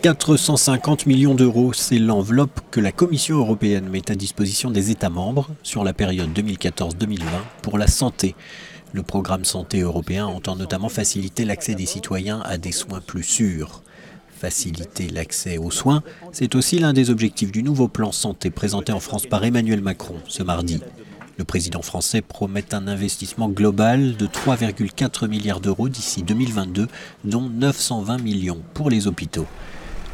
450 millions d'euros, c'est l'enveloppe que la Commission européenne met à disposition des États membres sur la période 2014-2020 pour la santé. Le programme santé européen entend notamment faciliter l'accès des citoyens à des soins plus sûrs. Faciliter l'accès aux soins, c'est aussi l'un des objectifs du nouveau plan santé présenté en France par Emmanuel Macron ce mardi. Le président français promet un investissement global de 3,4 milliards d'euros d'ici 2022, dont 920 millions pour les hôpitaux.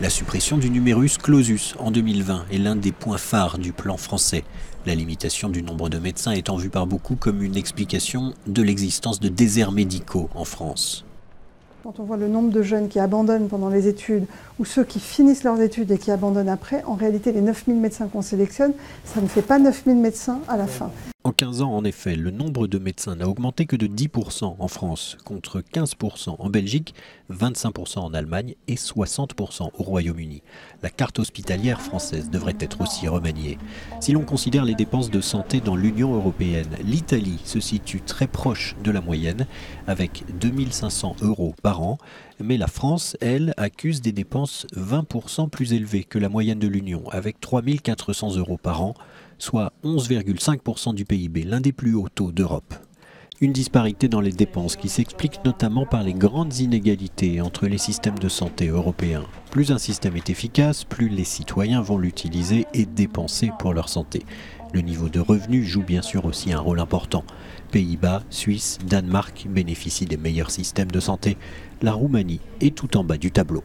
La suppression du numerus clausus en 2020 est l'un des points phares du plan français. La limitation du nombre de médecins étant vue par beaucoup comme une explication de l'existence de déserts médicaux en France. Quand on voit le nombre de jeunes qui abandonnent pendant les études ou ceux qui finissent leurs études et qui abandonnent après, en réalité les 9000 médecins qu'on sélectionne, ça ne fait pas 9000 médecins à la fin. En 15 ans, en effet, le nombre de médecins n'a augmenté que de 10% en France, contre 15% en Belgique, 25% en Allemagne et 60% au Royaume-Uni. La carte hospitalière française devrait être aussi remaniée. Si l'on considère les dépenses de santé dans l'Union européenne, l'Italie se situe très proche de la moyenne, avec 2500 € par an, mais la France, elle, accuse des dépenses 20% plus élevées que la moyenne de l'Union, avec 3400 € par an, soit 11,5% du PIB, l'un des plus hauts taux d'Europe. Une disparité dans les dépenses qui s'explique notamment par les grandes inégalités entre les systèmes de santé européens. Plus un système est efficace, plus les citoyens vont l'utiliser et dépenser pour leur santé. Le niveau de revenus joue bien sûr aussi un rôle important. Pays-Bas, Suisse, Danemark bénéficient des meilleurs systèmes de santé. La Roumanie est tout en bas du tableau.